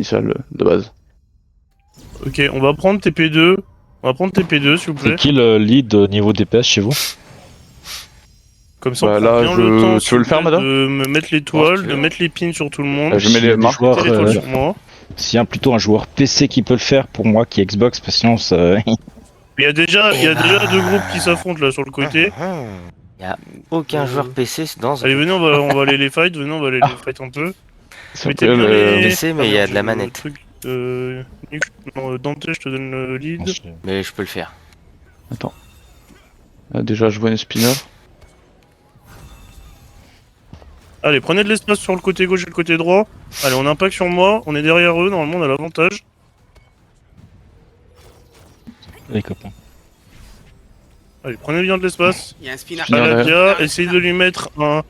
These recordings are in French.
initial de base. Ok, on va prendre TP2. On va prendre TP2 s'il vous plaît. C'est qui le lead au niveau DPS chez vous? Comme ça on Bah, prend là, bien le temps tu veux le faire, madame? de me mettre l'étoile, de mettre les pins sur tout le monde. Je mets S'il y les a des marques. joueurs, Mettez l'étoile sur moi. s'il y a plutôt un joueur PC qui peut le faire pour moi qui est Xbox, parce que sinon ça... Il y a déjà deux groupes qui s'affrontent là sur le côté. Il y a aucun joueur PC dans ce Allez, groupe. venez, on va aller les fight, venez, on va aller les fight un peu. Ça Mettez peut, bien les... PC, mais il y a de la le manette. truc, non, Dante, je te donne le lead. Mais je peux le faire. Attends. Déjà, je vois une spinner. Allez, prenez de l'espace sur le côté gauche et le côté droit. Allez, on impacte sur moi, on est derrière eux, normalement on a l'avantage. Les copains. Allez, prenez bien de l'espace. Il y a un spinner. Paladia, essayez de lui mettre un...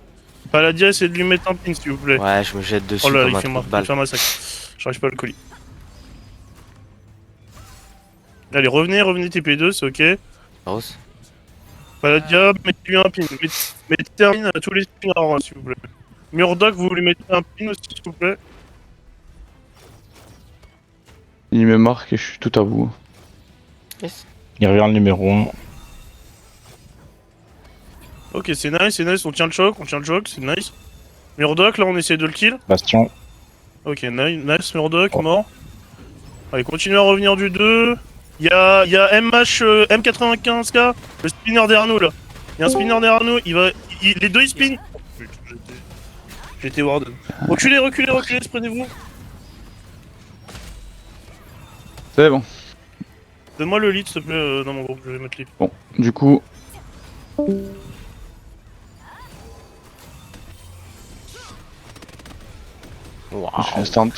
Paladia, essayez de lui mettre un pin s'il vous plaît. Ouais, je me jette dessus Oh là, comme il un fait, trou de balle. un massacre. J'arrive pas à le coller. Allez, revenez TP2, c'est ok. Rose. Paladia, mettez-lui un pin. Mettez un pin à tous les spinners, s'il vous plaît. Murdoch, vous lui mettez un pin aussi, s'il vous plaît. Il me marque et je suis tout à vous. Yes. Il revient le numéro 1. Ok, c'est nice, on tient le choc, c'est nice. Murdoch, là, on essaie de le kill. Bastion. Ok, nice, Murdoch, mort. Allez, continuez à revenir du 2. Il y a M95K, le spinner derrière nous, là. Il y a un spinner derrière nous, les deux, ils spin. Oh, putain, j'étais Warden. Reculez, prenez-vous. C'est bon. Donne-moi le lead, s'il te plaît, dans mon groupe, je vais mettre les... Bon, du coup... Waouh. Je fais un stand.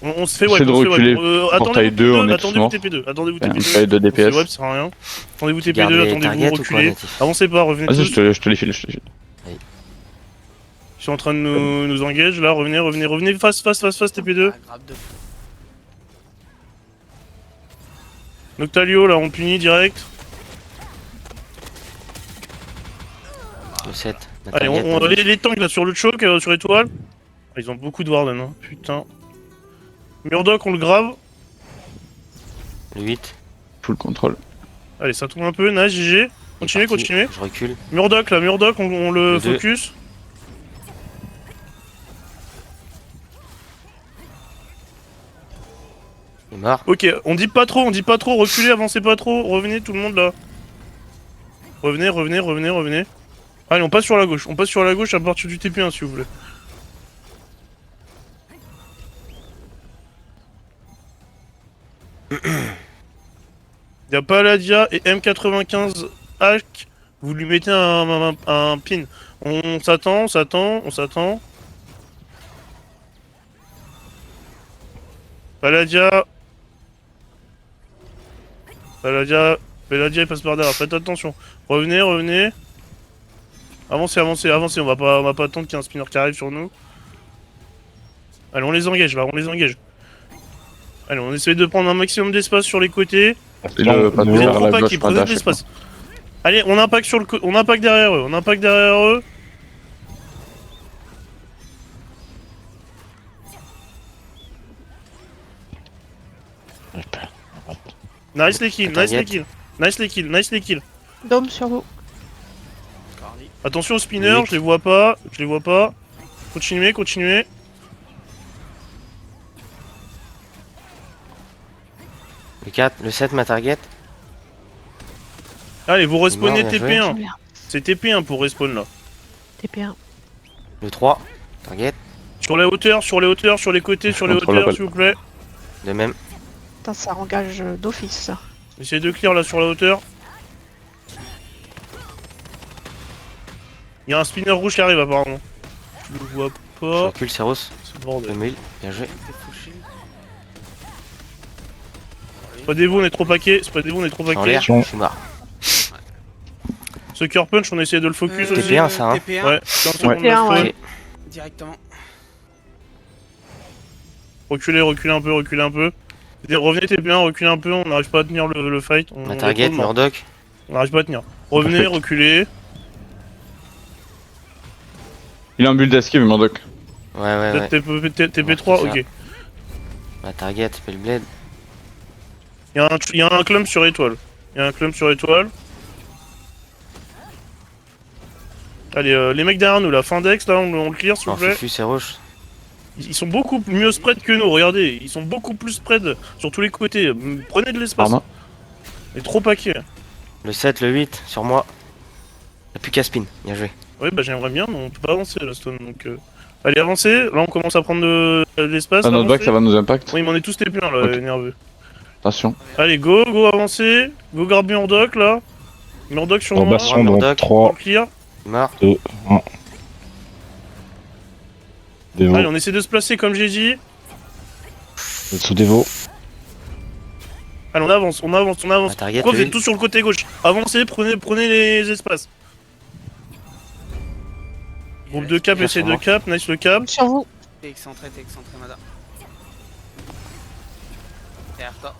On se fait J'essaie de reculer pour taille 2, on est tous attendez-vous morts. TP2, attendez-vous Une TP2. taille de On se fait DPS. web, ça sert à rien. Attendez-vous Garde TP2, les attendez-vous, targets ou quoi, reculez. natif? Avancez pas, revenez Vas-y, tous. je te les file, Ils sont en train de nous engage là, revenez, face TP2. Noctalio là, on punit direct. Le 7. Allez, les tanks là sur le choke, sur étoile. Ah, ils ont beaucoup de warden, hein, putain. Murdoch, on le grave. Le 8. full contrôle. Allez, ça tourne un peu, nice, GG. Continuez. Je recule. Murdoch là, on le Le deux. focus. Il est mort. Ok, on dit pas trop, reculez, avancez pas trop, revenez tout le monde là. Revenez. Allez, on passe sur la gauche à partir du TP1 s'il vous plaît. Y'a Paladia et M95 Hack, vous lui mettez un pin. On s'attend. Paladia il passe par derrière, faites attention. Revenez. Avancez, on va pas attendre qu'il y ait un spinner qui arrive sur nous. Allez, on les engage. Allez, on essaie de prendre un maximum d'espace sur les côtés. Et le Vous papier êtes vers trop la paqués, gauche, prenez de l'espace. Allez, on impacte derrière eux, Nice les kills. Dôme sur vous. Attention aux spinners, je les vois pas. Continuez. Le 4, le 7, ma target. Allez, vous respawnez Bien joué. TP1. Bien. C'est TP1 pour respawn là. TP1. Le 3, target. Sur les hauteurs, sur les côtés, s'il vous plaît. De même. Putain, ça engage d'office ça. Essayez de clear là sur la hauteur. Il y a un spinner rouge qui arrive apparemment. Je le vois Je pas. recule, Ceros. C'est le bordel. Le 1000. Bien joué. Spreadez-vous, on est trop paquet. En l'air, je suis mort. Sucker Punch, on essaie de le focus aussi. TP1 ça, hein. TP1 Ouais, 15 secondes TP1, de ouais. feu. Ok. directement. Reculez un peu. Revenez TP1, reculez un peu, on n'arrive pas à tenir le fight. Ma target, Murdoch. On n'arrive pas à tenir. Revenez, Parfait. reculez. Il a un build d'esquive, Murdoch. Ouais. TP3, c'est ok. Ma target, Spellblade. Il y a un clump sur étoile. Il y a un clump sur étoile. Allez, les mecs derrière nous, la fin d'ex, là, on le clear s'il vous En plaît. fufu, c'est rouge. Ils sont beaucoup mieux spread que nous, regardez. Ils sont beaucoup plus spread sur tous les côtés. Prenez de l'espace. Arma. Il est trop paquet. Le 7, le 8, sur moi. Y'a plus qu'à spin, bien joué. Ouais, bah j'aimerais bien, mais on peut pas avancer là, Stone. Donc, allez, avancez. Là, on commence à prendre de l'espace. Ah, notre back, avancez. ça va nous impact. Oui, mais on est tous les pleins là, Ok. nerveux. Attention. Allez, go, avancez. Go, garde Murdoch là. Murdoch sur moi. Probation Murdoch. donc On 3, clear. Mort. 2, 1. Dévo, Allez, on essaie de se placer comme j'ai dit. vous êtes sous Dévo. Allez, on avance. Ma target, Pourquoi vous le êtes tous sur le côté gauche? Avancez, prenez les espaces. Groupe de cap, Bien essayez sur de moi. cap, nice le cap. Sur vous. T'es excentré, madame. Derrière toi.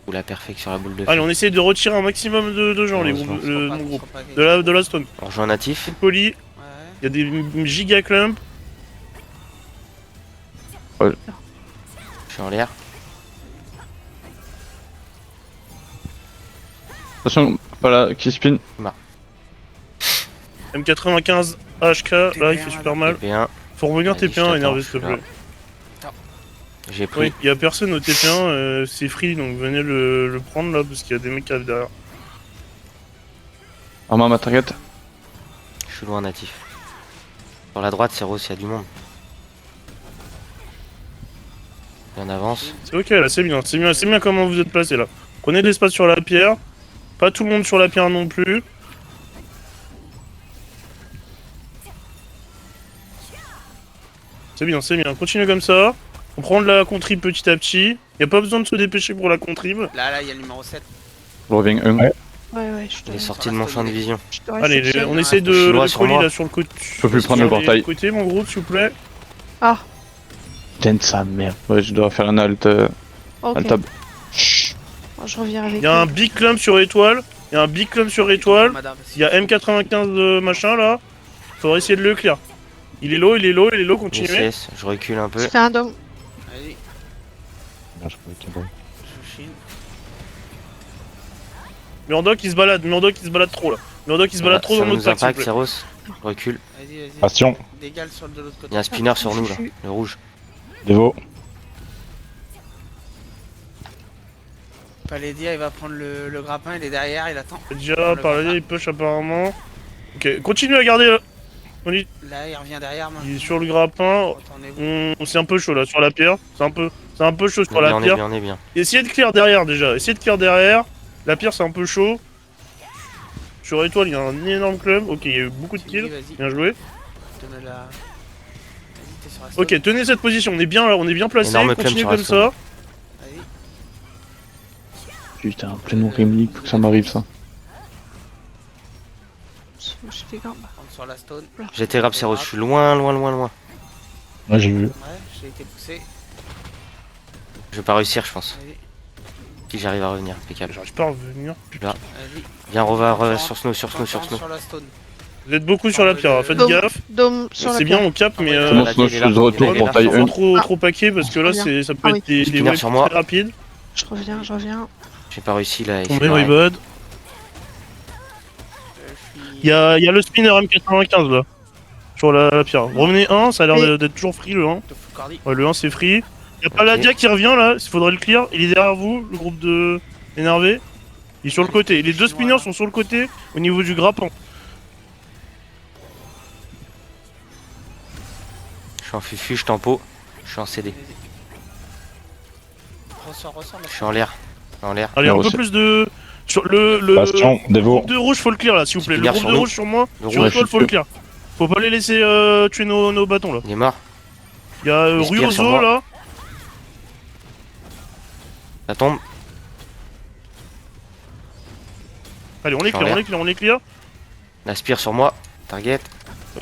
Ou la perfect sur la boule de feu. Allez, on essaie de retirer un maximum de gens, les Heureusement. groupes, Ils seront mon pas- ils groupe. seront pas- De la stone. On rejoint un natif. Poli, Ouais. il y a des giga clumps. Je suis en l'air. Attention, pas là, qui spin. M95 HK, là il fait super mal. TP1. Faut revenir Vas-y, je TP1 t'attends, énervé je s'il te suis là. plaît. J'ai pris. Oui, il y a personne au TP1, c'est free donc venez le prendre là parce qu'il y a des mecs qui arrivent derrière. Arma, ma target. Je suis loin natif. Sur la droite, c'est rose, il y a du monde. Et on avance. C'est ok là, c'est bien comment vous êtes placés là. Prenez de l'espace sur la pierre, pas tout le monde sur la pierre non plus. C'est bien, continuez comme ça. On prend de la contrib petit à petit. Y a pas besoin de se dépêcher pour la contrib. Là, il y a le numéro 7. Je reviens 1. Ouais. Ouais, je te Il est laisse. sorti de mon champ de vision. Je te Allez, réceptionne. on essaie de Chinois le sur coller moi. là sur le côté. Je peux plus prendre le portail. Côté mon groupe s'il vous plaît. Ah, Putain de sa merde. Ouais, je dois faire un alt, ok. alt tab. Je reviens avec Il y a un eux. big clump sur étoile. Il y a un big clump sur étoile. Madame. Il y a M95 machin là. Faudrait essayer de le clear. Il est low, continuez. VCS, je recule un peu. Je fais un dôme. Vas-y, Ah, je crois qu'il y a bon. je chine. Murdoch il se balade trop là. Murdoch il se balade trop Ça dans notre nous pack s'il vous impacte, plaît. c'est rose. Je recule. Vas-y. Bastion, Dégale sur de l'autre Il y côté. a un spinner sur nous là, le rouge. Dévo. Palédia, il va prendre le grappin, il est derrière, il attend. Déjà par là il push apparemment. Ok, continue à garder là. Là, il revient derrière maintenant. Il est sur le grappin. Retournez-vous. C'est un peu chaud là sur la pierre. C'est un peu chaud sur On est la bien, on est pierre. bien, on est bien. Essayez de clear derrière déjà. La pierre c'est un peu chaud. Sur étoile il y a un énorme club. Ok, il y a eu beaucoup de Vas-y, kills. vas-y. Bien joué. Donne la. Vas-y, t'es sur la stone. Ok, tenez cette position. On est bien là, on est bien placé. Énorme club Continuez sur la comme stone. ça. Vas-y. Putain, plein Rémi, faut que ça m'arrive ça. Je fais gambe. Rentre sur la stone. J'étais rap, c'est rose, je suis loin. Moi j'ai vu. Ouais, j'ai été poussé. Je vais pas réussir, je pense. Vas-y. Si j'arrive à revenir, impeccable. J'arrive pas à revenir. Putain. Vas-y. Viens, Rentre, sur snow. rentre sur la stone. Vous êtes beaucoup sur la pierre, faites Dôme, gaffe. dôme sur la C'est bien, pierre. on cap, mais ouais, C'est bon, la sinon vie, je elle est suis de là. retour, Il est là. portail pas 1. trop paquet parce que là Bien. ça peut Ah être oui. des Spinner waves sur moi. très rapides. Je reviens. J'ai pas réussi là. il Tombé fait my pareil. bad. Je suis. Il y a le spinner M95 là. Sur la pierre. Revenez 1, ça a l'air d'être toujours free le 1. De full cordy. Ouais, le 1 c'est free. Y a pas Ok. Ladia qui revient là, il faudrait le clear. Il est derrière vous, le groupe de énervé. Il est sur le côté. Les deux spinners sont sur le côté au niveau du grappin. Je suis en fufu, je tempo. Je suis en CD. Ressort, là. Je suis en l'air. Allez, Bien un peu reçu. plus de. Sur le Bastion, Dévo. groupe de rouge, faut le clear là, s'il vous plaît. Le Spinner groupe sur de nous. rouge sur moi. Le Sur rouge, étoile, faut le clear. Faut pas les laisser tuer nos bâtons là. il est mort. Il y a Il spire sur Ryuzo moi. là. Ça tombe. Allez, on est clear. La spire sur moi. Target.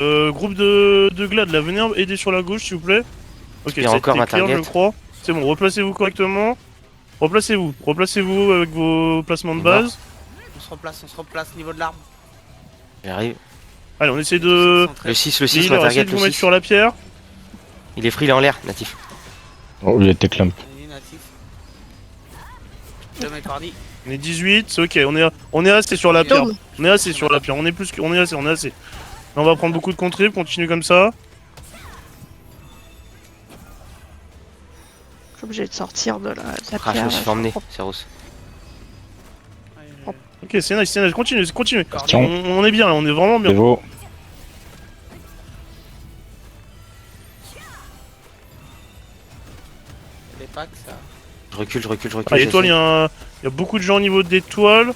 Groupe de Glad là, venez aider sur la gauche s'il vous plaît. Ok, Spire ça a encore été ma clear, target. je crois. C'est bon, replacez-vous correctement. Replacez-vous avec vos placements de base. On se replace niveau de l'arbre. J'arrive. Allez, on essaie de. Le 6, ma Essayez target, de le vous mettre 6. sur la pierre. Il est free, il est en l'air, natif. Oh, il était clump. Allez, natif. Dom est parti. On est 18, c'est ok, on est assez sur la pierre. Dôme. On est assez sur la pierre, on est plus que. On est assez, on est assez. Là, on va prendre beaucoup de contrib, continue comme ça. Je suis obligé de sortir de la Ah, je pierre. me suis fait emmener, Céros. Ok, c'est nice, continue, continue. Bastion. On est bien là, on est vraiment bien. Dévo. Les packs, ça. Je recule, je recule, je recule. Ah, l'étoile, il j'essaie. y a beaucoup de gens au niveau d'étoiles.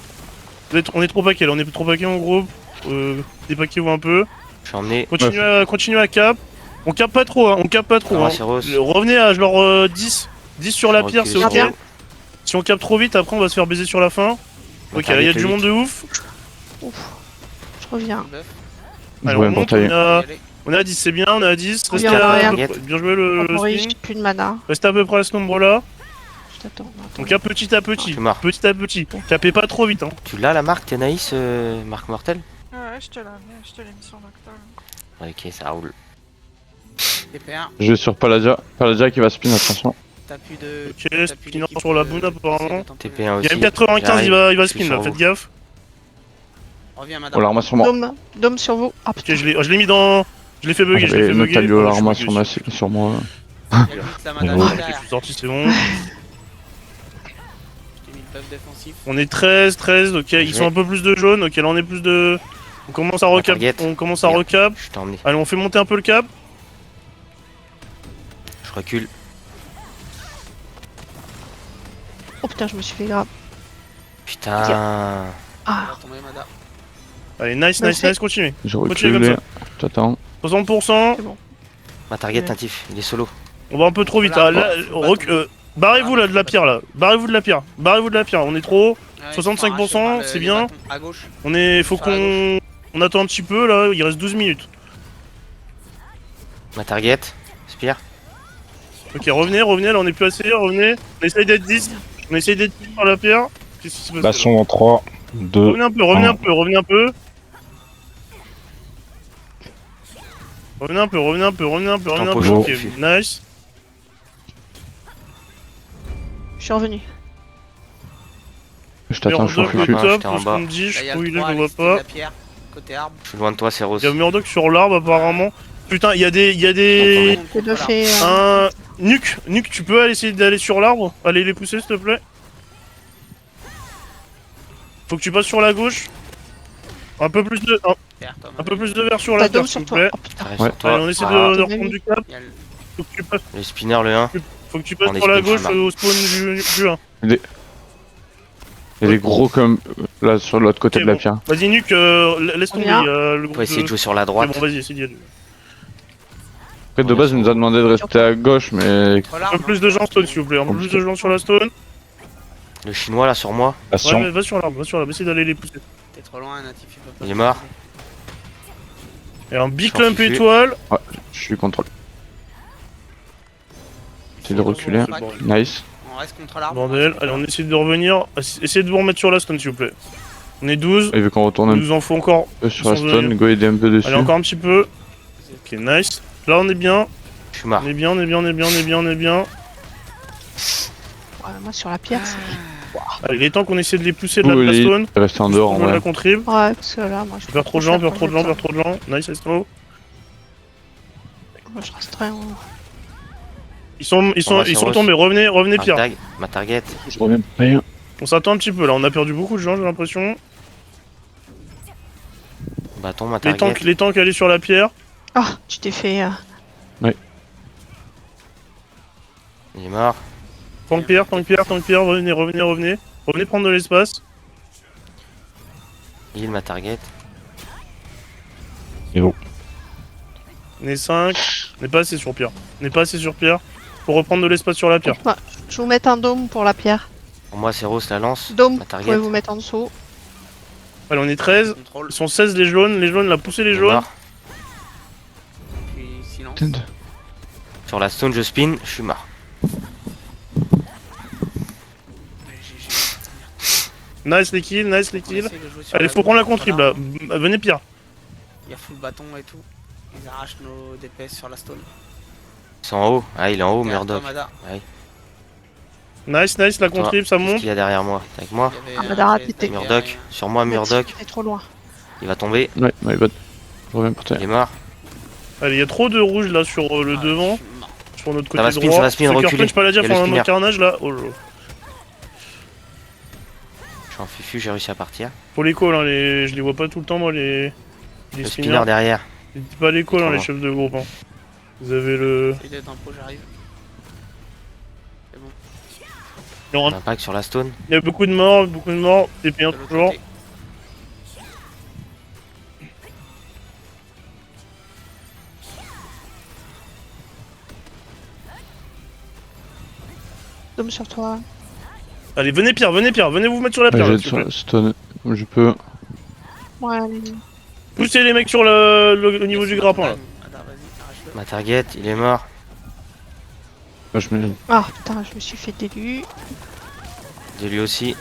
On est trop paquets là, on est trop paquets en groupe. Dépaquez-vous un peu. Je suis emmené. Continue à cap. On cap pas trop, hein, on cap pas trop. Ah, Hein. Céros. Revenez à genre 10. 10 sur la pierre, c'est Recule, ok. je reviens. Si on cap trop vite, après on va se faire baiser sur la fin. Ok, là il y a du monde de ouf. Ouf. Je reviens. Buff. Je Allez, vois on un monte, portail. on est à 10, c'est bien, on est à 10. Restez Reviens, à reviens. bien joué le Temporary, spin. j'ai plus de mana. Restez à peu près à ce nombre-là. Je t'attends. On cap petit à Ah, petit. je suis mort. Petit à petit. Capez pas trop vite. Hein. Tu l'as la marque, Ténaïs, marque mortelle? Ouais, je te l'ai mis sur l'acteur. Ok, ça roule. TP1. Je vais sur Paladia. Paladia qui va spin, attention. T'as plus de. Ok, t'as plus spinner d'équipe, sur la boune apparemment. TP1 Il y aussi. a M95, J'arrive. il va Je suis spin sur là, vous. faites gaffe. Reviens, Oh, madame. l'arma sur moi. Dôme sur vous. Ah Ok, putain. je l'ai mis dans. Je l'ai fait bugger, je l'ai fait bugger. Notalio, Oh, l'arma je suis sur moi. Il y a vite la madame Ouais. Ok, je derrière. suis sorti, c'est bon. Je t'ai mis le buff défensif. On est 13, ok, ils sont un peu plus de jaune, ok, là on est plus de. On commence à recap. target. On commence à Merde. recap. Je t'ai emmené. Allez, on fait monter un peu le cap. Je recule. Oh putain, je me suis fait grave. Putain. Ah. On va tomber, madame. Allez, nice, continue. Je Continue comme recule. ça. T'attends. 60%. Ma target Ouais. natif, il est solo. On va un peu trop vite. Voilà. Là, barrez-vous là de la pierre là. Barrez-vous de la pierre. Barrez-vous de la pierre. On est trop. Ouais, 65%, il faut arracher c'est les bien. bâtons à gauche. On est. Faut Sur la qu'on. On attend un petit peu là. Il reste 12 minutes. Ma target, Spire. Ok, revenez. Là on est plus assez. Revenez. On essaye d'être 10. On essaye d'être 10 par la pierre. Qu'est-ce qui se passe là Bastion en 3, 2. Revenez un peu. Revenez un peu. Revenez un peu, Tempo chaud. Ok, nice. Je suis revenu. Je t'attends, je suis Murdoch refus. au top, J'étais en ce bas. qu'on me dit, Là, je il y a trouve le il est, 3 je à le vois l'extérieur pas. de la pierre, côté arbre. Je suis loin de toi, Céros. Il y a Murdoch sur l'arbre apparemment. Putain, il y a des. J'ai deux fait. Un. Nuke, tu peux essayer d'aller sur l'arbre? Allez les pousser s'il te plaît. Faut que tu passes sur la gauche. Un peu plus de. Un peu plus de verre sur la T'as terre Dôme s'il sur te toi. plaît. Oh putain. J'arrive Ouais. sur toi. Allez, on essaie Voilà. de reprendre du cap. Il y a le- Faut que tu passes, Le spinner, le 1. faut que tu passes On est sur la spin, gauche ça va. au spawn du 1. Il y a des gros comme là sur l'autre côté Ok, de la bon. pierre. Vas-y Nuke, laisse tomber Bien. le On groupe peut essayer de de... jouer sur la C'est droite. bon, vas-y, essaye d'y aller. Après de base il nous a demandé de rester à gauche mais Entre Un l'arbre, peu plus de gens stone s'il vous plaît, un peu plus de gens sur la stone. Le chinois là sur moi. Ouais, Bastion. mais va sur l'arbre, essaye d'aller les pousser. T'es trop loin, natif, il peut pas. Il est mort. Et un big J'en clump suis fait. étoile. je suis contrôlé. Essaye de Faut reculer. qu'on craque. Nice. On reste contre l'arbre. Bordel, allez on essaie de revenir. Essayez de vous remettre sur la stone s'il vous plaît. On est 12, Il veut qu'on retourne il un nous en faut encore. peu sur la sans stone, venir. go aider un peu dessus. Allez encore un petit peu. Ok, nice. Là on est bien, Je suis mort. on est bien. Ouais, moi sur la pierre, c'est. Allez, il est temps qu'on essaie de les pousser de la Ouh, il stone. est resté en dehors en On la vrai. contrib. Ouais, parce que là, moi je. Faire trop de gens, faire trop de gens. Nice, Estro. Moi je resterai en. Ils sont tombés, revenez Pierre. Ma target. Je reviens rien. On s'attend un petit peu là, on a perdu beaucoup de gens j'ai l'impression. Bâton, ma target. Les tanks allaient sur la pierre. Ah, tu t'es fait. Il est mort. Tank pierre, revenez. Revenez prendre de l'espace. Il ma target. On est 5. On n'est pas assez sur pierre. Faut reprendre de l'espace sur la pierre. Bah, je vais vous mettre un dôme pour la pierre. Pour moi, Céros la lance. Dôme, Ma vous target. pouvez vous mettre en dessous. Allez, on est 13. Contrôle, Ils sont 16 les jaunes, là, poussez les Il est jaunes. mort. puis silence. Sur la stone, je spin. Je suis mort. Nice les kills. On essaie de jouer sur Allez, la faut prendre la gauche, contrib contre là. l'arbre. Venez pierre. Il y a full bâton et tout. Ils arrachent nos DPS sur la stone. C'est en haut. Ah, il est en haut, Derrière toi, Murdoch. Mada. Nice, nice, la contrib, ça Qu'est-ce monte. qu'il y a derrière moi? T'es avec moi? Il y avait Ah, un Madara, geste t'étais- derrière, Murdoch. Sur moi, Murdoch. T'es trop loin. Il va tomber. Ouais, my bad. Je reviens pour toi. Il est mort. Allez, il y a trop de rouge là sur le Ah, devant, je suis mort. sur notre côté Ça va spin, droit. ça va spin, Sucker reculer. Punch, pas la dire, Il y a le font un spinner. carnage là. Oh là là. Je suis en fufu, j'ai réussi à partir. Pour les calls, hein, je les vois pas tout le temps, moi, les Le spinners. spinner derrière. Dites pas les calls, hein, Trop les loin. chefs de groupe. Hein. Vous avez le. Essaye d'être un pro, j'arrive. C'est bon. Il y aura- Impact sur la stone. il y a beaucoup de morts, TP1 De l'autre toujours. côté. Dôme sur toi. Allez, venez Pierre, venez vous mettre sur la pierre, Ouais, là, j'ai s'il vous plaît. stone comme je peux. Ouais, allez. Poussez les mecs sur au niveau du grappin là. Mada, vas-y, arrache-le. Ma target, il est mort. Moi, je mets. Ah putain, je me suis fait d'élu. De lui aussi.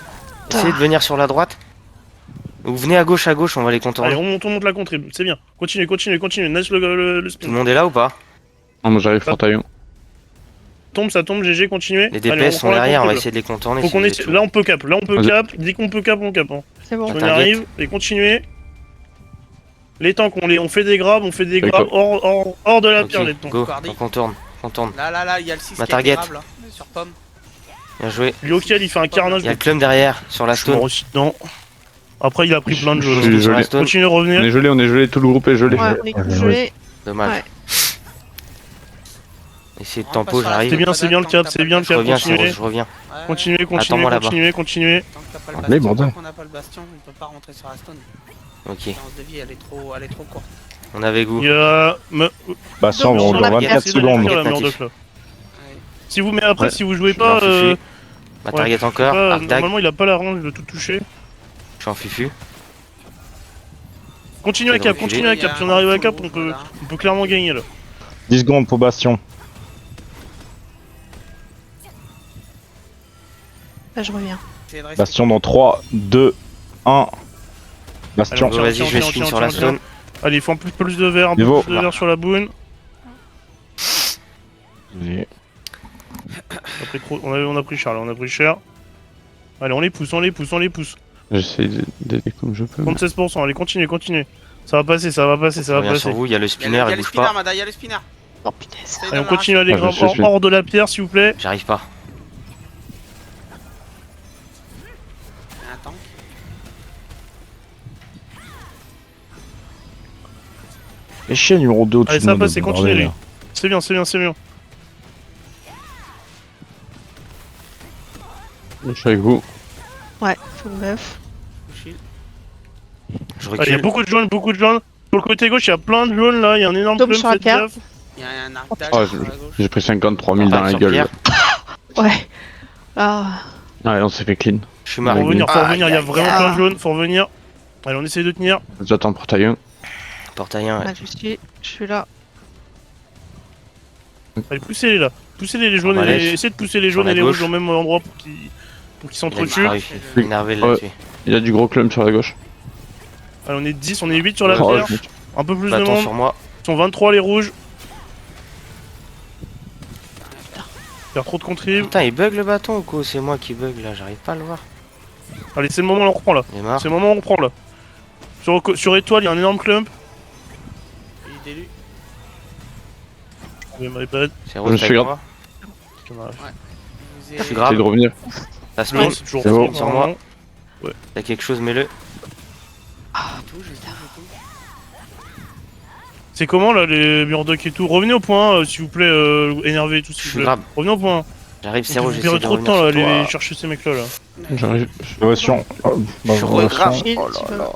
Essayez de venir sur la droite. Ou venez à gauche, on va les Allez, contourner. on monte la contrib, c'est bien. Continuez. Nice le Tout spin. le monde est là ou pas? Non, moi j'arrive portaillon. Ça tombe, GG, continuez. Les Allez, DPS sont prend la derrière, on va contrib, essayer de les contourner. Faut si qu'on vous essaie. êtes chaud. Là on peut cap, Vas-y. Dès qu'on peut cap, on cap. Hein. C'est bon. On y target. arrive et continuez. Les tanks, on fait des grabs, D'accord. hors de la Ok, pierre les tanks. go, Cardi. on contourne. Là, il y a le 6 Ma qui a target. été grave là, sur pomme. Bien joué. Lyokiel il fait un carnage Il y a de le clum derrière, sur la je suis mort stone. aussi dedans. Après il a pris plein de Je jeux. suis Sur la gelé. stone. Continuez, On revenir. est gelé, tout le groupe est gelé. Ouais, on est tous gelés. Dommage. Ouais. Essayez de On tempo, passe sur la j'arrive. C'est bien le cap, c'est bien le Je cap. reviens, Continuez. je reviens. Ouais, Continuez, Attends-moi là-bas. continuez. Tant que t'as pas le Allez, bastion, bordel. tant qu'on n'a pas le bastion, on peut pas rentrer sur la stone. Ok, La séance de vie, elle est trop courte. on avait goût. Il y a. Bah, ça, on Sur va la dans pierre, 24 c'est secondes. la Natif. Murdoch là. Ouais. Si vous mais après, Ouais. si vous jouez Je suis en pas, fufu. Ma ouais, target encore, pas- arc dag. normalement il a pas la range de tout toucher. Je suis en fufu. Continue à J'essaie de cap, reculer. continue à cap. Si on arrive à cap, Full on peut, rouge, voilà. on peut clairement gagner là. 10 secondes pour Bastion. Là, je reviens. Essayez de rester Bastion dans 3, 2, 1. Bastion. Alors, Go, vas-y, tiens, je vais tiens, spin tiens, sur la tiens, stone. Allez, il faut un peu plus de verre, un peu Niveau. plus de verre sur la boune. On a pris cher là, on a pris cher. Allez, on les pousse. J'essaie d'aider comme je peux. 36%, allez, continuez. Ça va passer, ça va Je reviens sur passer. vous, il y a le Il y a spinner, le il bouge spinner, pas. Mada, il y a le spinner. Oh punaise. Essaye Allez, on de continue à les Ah, je grimper suis- hors de la pierre, s'il vous plaît. J'arrive pas. Il y a un tank. Les chiens numéro 2 au-dessus Allez, de ça nous, passe, le continuez, bordel. lui. C'est bien. Je suis avec vous. Ouais, full buff. Full shield. Je Allez, il y a recule. beaucoup de jaunes. Sur le côté gauche, il y a plein de jaunes là, il y a un énorme Tombe clump, sur la faites pierre. gaffe. Il y a un arc Oh, dash je- sur la gauche. J'ai pris 53 000 dans Impact la sur gueule. pierre. Ouais. Ah. Ouais, on s'est fait clean. Je suis Ah, marre. Faut revenir, Aïe, il y a aïe, vraiment aïe. plein de jaunes, faut revenir. Allez, on essaye de tenir. J'attends portaillon. Portaillon, ouais. Là, je suis là. Allez, poussez-les là. Poussez-les les jaunes On va et aller essayez de pousser les sur jaunes la et les gauche. rouges au même endroit pour qu'ils Il a s'entretuent. disparu. Énervé de Ouais. la tuer. Il y a du gros clump sur la gauche. Allez, on est 10, on est 8 sur la Oh, pierre. je me- Un peu plus de Bâton monde. sur moi. Ils sont 23 les rouges. Il y a trop de contrib. Putain, il bug le bâton ou quoi? C'est moi qui bug là, j'arrive pas à le voir. Allez, c'est le moment, on reprend là. Il est mort. C'est le moment, on reprend là. Sur étoile, il y a un énorme clump. Il est d'élu. Oui, my bad. C'est Je rose suis avec grave. moi. Je vous ai- Je suis grave. J'essaie de revenir. La Non, spawn. c'est toujours C'est bon. Sur moi. T'as quelque chose, mets-le. Je touche. C'est comment là les Murdoch et tout? Revenez au point, s'il vous plaît, énervé et tout, Je s'il suis vous plaît. grave. Revenez au point. J'arrive, Vous c'est rouge, j'essaie perdez de trop de revenir temps là, sur aller toi. chercher ces mecs là. J'arrive. Bastion. Oh, Je suis Bastion. grave. Shield, Oh tu là peux. là.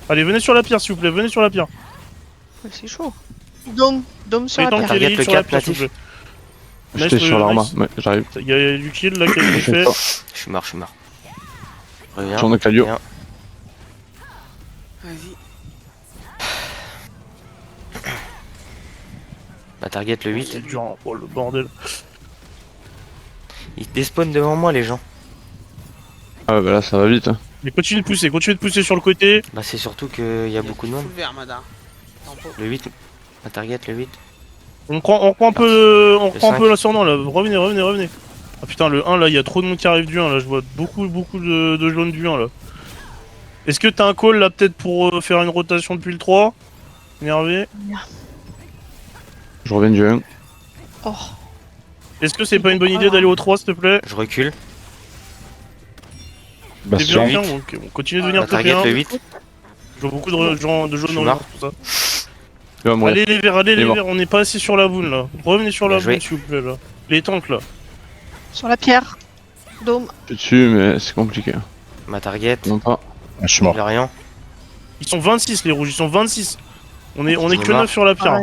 Allez, venez sur la pierre, s'il vous plaît, venez sur la pierre. Ouais, c'est chaud. Dôme sur Et la tant pierre. qu'il Target est le sur la cap, pierre, s'il vous plaît. J'étais Nice, sur l'arma. nice. Ouais, j'arrive. Il y a du kill là qui a été fait. Je suis mort. Reviens. Tourne avec la Dio. Viens. Vas-y. Ma target le 8. C'est dur, hein. Oh le bordel. Ils despawnent devant moi, les gens. Ah bah là ça va vite. Hein. Mais continuez de pousser sur le côté. Bah, c'est surtout qu'il y a beaucoup de monde. Full vert, Mada. Tempo. Le 8. Ma target le 8. On reprend un peu, on reprend un 5. peu l'ascendant là. Revenez. Ah putain, le 1 là, il y a trop de monde qui arrive du 1 là. Je vois beaucoup de jaunes du 1 là. Est-ce que t'as un call là peut-être pour faire une rotation depuis le 3? Énervé. Je reviens du 1. Oh. Est-ce que c'est pas une bonne idée d'aller au 3 s'il te plaît? Je recule. T'es Bastion. bien, ok, on continue de venir Ma taper target un. le 8. Je vois beaucoup de gens de Je jaunes suis dans le mort. tout ça. Il va mourir. Allez les verts, Il est mort. on n'est pas assis sur la boule là. Revenez sur Bien la joué. boule s'il vous plaît là. Les tanks là. Sur la pierre. Dôme. Je suis dessus, mais c'est compliqué. Ma target. Non pas. Je suis mort. Florian. Ils sont 26 les rouges, ils sont 26. On est Ils que sont 9 sur la pierre.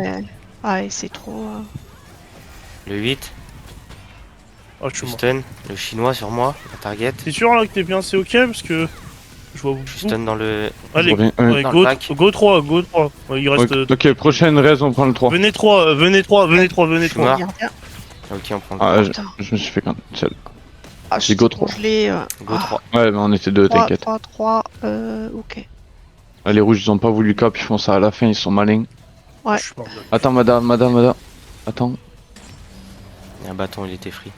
Ouais, c'est trop. Le 8. Ah je suis Le mort. stun. Le chinois sur moi. Ma target. T'es sûr là que t'es bien c'est ok parce que je vois Je beaucoup. stun dans le. Je Allez, reviens 1. ouais, dans le pack. go 3. Ouais, il reste. Ok, prochaine raise, on prend le 3. Venez 3. Je suis mort. Gardien. Ok, on prend le Ah, je, Putain. je me suis fait quand seul. Ah, C'est go 3. congelé. Go 3. Ouais, mais on était deux, 3, t'inquiète. 3, ok. Ah, les rouges, ils ont pas voulu cap, ils font ça à la fin, ils sont malins. Ouais. Je suis mort. Attends, madame. Attends. Et un bâton, il était free.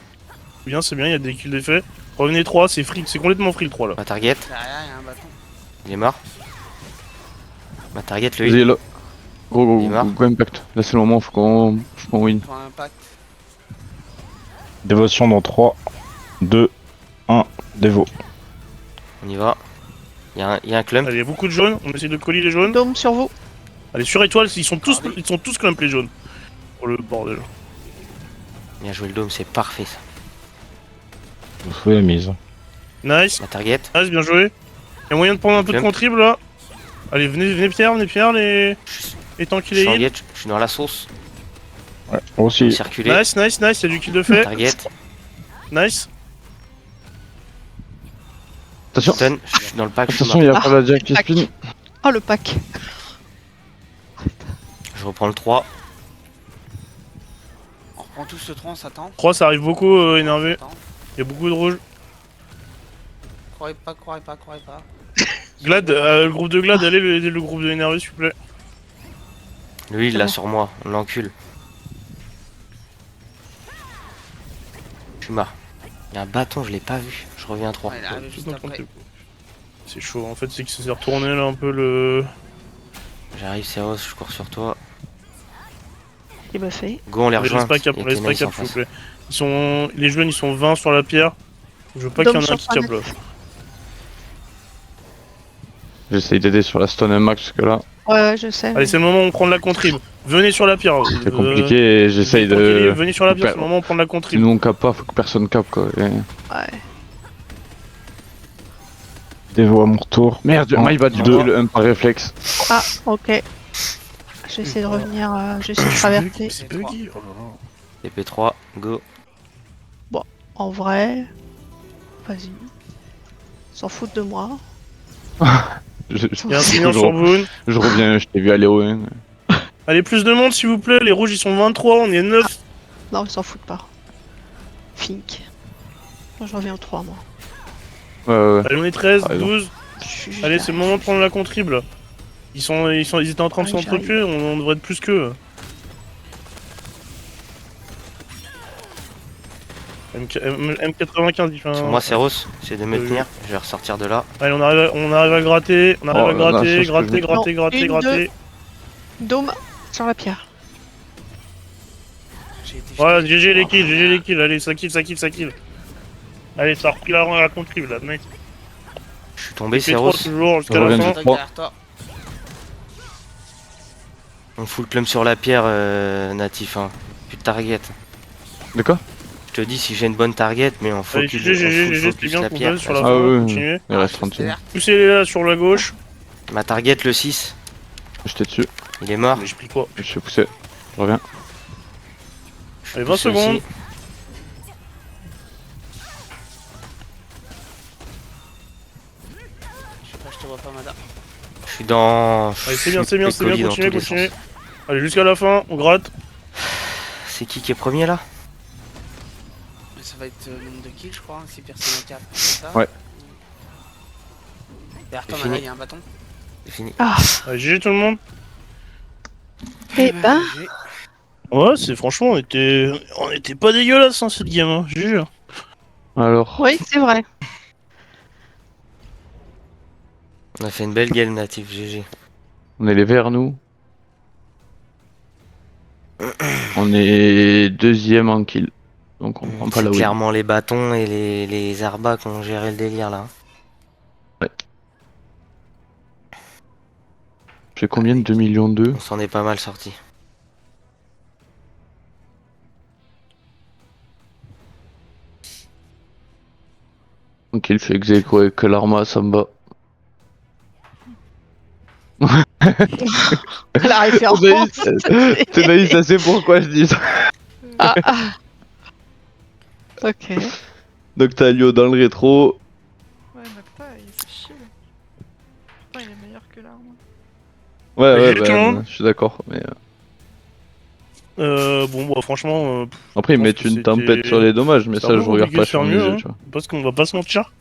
C'est bien, il y a des kills d'effet. Revenez 3, c'est free, c'est complètement free le 3 là. Ma target. Derrière, il y a un bâton. Il est mort. Ma target le 8. Vas-y, là. Go, Il est mort. go impact. Là, c'est le moment, faut qu'on win. Pour un impact. Dévotion dans 3, 2, 1. Dévo. On y va. Il y a un clump. Allez, il y a beaucoup de jaunes, on essaie de coller les jaunes. Dôme sur vous. Allez, sur étoile, ils sont tous clump les jaunes. Oh le bordel. Bien joué le dôme, c'est parfait ça. Vous pouvez la mise. Nice, Ma target. bien joué. Il y a moyen de prendre un peu de Clump. contrib là. Allez, venez Pierre, les tanks Je qui suis en les heal. guette, je suis dans la sauce. Ouais, moi aussi. Circuler. Nice, il y a du kill de fait. Target. Nice. Attention, Stun. Je suis dans le pack. Je suis attention, mort. il y a pas la Jack qui pack. spin. Oh, le pack. Je reprends le 3. On reprend tous le 3, on s'attend. 3, ça arrive beaucoup énervé. On s'attend. Il y a beaucoup de rouges. Croyez pas. Glad, le groupe de Glad, allez aider le groupe de énervé s'il vous plaît. Lui, il C'est l'a bon. sur moi. On l'encule. Je suis mort. Il y a un bâton, je l'ai pas vu. Je reviens à 3. Ouais, il est arrivé juste après. C'est chaud, en fait c'est que ça s'est retourné là un peu le... J'arrive, Céros, je cours sur toi. Il m'a fait. Go, on les On les rejoint. laisse pas cap, Il y on a laisse pas Kenaïs en cap s'il vous face. plaît. Les jeunes ils sont 20 sur la pierre. Je veux pas qu'il y en ait un Dôme qui sur cap là. J'essaye d'aider sur la stun un max, parce que là, Ouais, je sais. Allez, c'est le moment où on prend de la contrib. Venez sur la pierre. c'est compliqué et j'essaye de. Venez sur la pierre, c'est le moment où on prend de la contrib. Sinon, on cap pas, faut que personne cap quoi. Et- Ouais. Dévo à mon retour. Merde, Un, my bad, du deux. le 1 par réflexe. Ah, ok. J'essaie de revenir, j'essaie de traverser. C'est buggy. Oh là là. TP3, go. En vrai. Vas-y. S'en foutent de moi. Je, Il y a un je- seigneur sur Boone. je reviens, je t'ai vu aller au 1. Allez, plus de monde s'il vous plaît. Les rouges ils sont 23, on est 9. Non, ils s'en foutent pas. Fink. Moi, je reviens au 3, moi. Ouais. Allez, on est 13, Ah, raison. 12. Je suis juste Allez, c'est le moment de prendre la contrib là. Ils étaient en train de Ouais, s'entretuer, on devrait être plus qu'eux. M95 il fait un... Sur moi, Céros, c'est de me Oui. tenir. Je vais ressortir de là. Allez, on arrive à gratter, Oh, là, ça, je peux- gratter. Dôme sur la pierre. J'ai été Voilà, jeté. GG les kills, allez, ça kill. Allez, ça a repris la contrib là, mec. Je suis tombé, P3 Céros. toujours jusqu'à Je la reviens fin. du- Attaque derrière toi. On fout le clump sur la pierre, natif. Hein. Plus de target. De quoi? Je te dis si j'ai une bonne target, mais on Allez, focus, GG, c'était focus bien la qu'on pierre. buzz sur la Ah fin, ouais, continuez. Il reste Je 30 secondes. accélère. Poussez-les là sur la gauche. Ma target, le 6. J'étais dessus, Il est mort. Mais j'ai pris quoi? je suis poussé. Je reviens. Je Allez, pousse 20 secondes. aussi. Je sais pas, je te vois pas, madame. Je suis dans. Allez, c'est bien, Des colis dans continuez. tous les sens. Allez, jusqu'à la fin, on gratte. C'est qui est premier là? Mais ça va être nombre de kills, je crois, hein, si personne n'a cap. C'est ça Ouais. Derrière toi, C'est fini. madame, il y a un bâton. C'est fini. Ah, Allez, GG tout le monde. eh ben, GG. Ouais, c'est franchement, on était pas dégueulasse hein, cette game, hein, je jure. Alors, Oui, c'est vrai. On a fait une belle game native, GG. on est les verts, nous. On est deuxième en kill. Donc on prend pas la C'est win. clairement les bâtons et les arbas qui ont géré le délire là. J'ai combien de 2 millions 2? On s'en est pas mal sorti. Donc il fait ex aequo avec l'Arma, ça me va. La référence. C'est naïf, ça c'est pourquoi je dis ça. Ah, ah. Ok. Noctalio dans le rétro. Ouais, Nocta, il se chill. Pourtant, il est meilleur que l'arme. Ouais, ouais, J'ai tout le monde. je suis d'accord. Mais Bon, bah franchement, après, ils pense mettent que une c'était- tempête sur les dommages, mais c'est ça, un je peu regarde compliqué pas de faire sur mes mieux, yeux, hein, tu vois. parce qu'on va pas se mentir.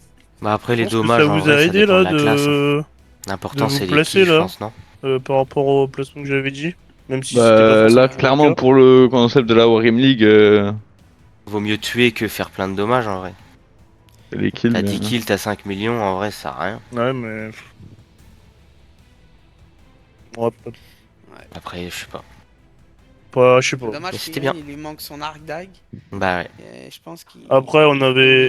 Bah après les Je pense que dommages ça en vous a vrai, ça aidé dépend là de la classe. Hein. de L'important vous c'est les placer, kills, je là. pense, non? Par rapport au placement que j'avais dit, même si c'était pas Bah, forcément là, le clairement, cas. pour le concept de la Wargame League, Vaut mieux tuer que faire plein de dommages en vrai. c'est les kills. T'as Mais... 10 kills, t'as 5 millions, en vrai ça sert à rien. Ouais, mais ouais, Après, je sais pas. pas, je sais pas. C'est dommage Mais c'était qu'il bien. lui manque son arc dag. Bah ouais. Et je pense qu'il. Après, on avait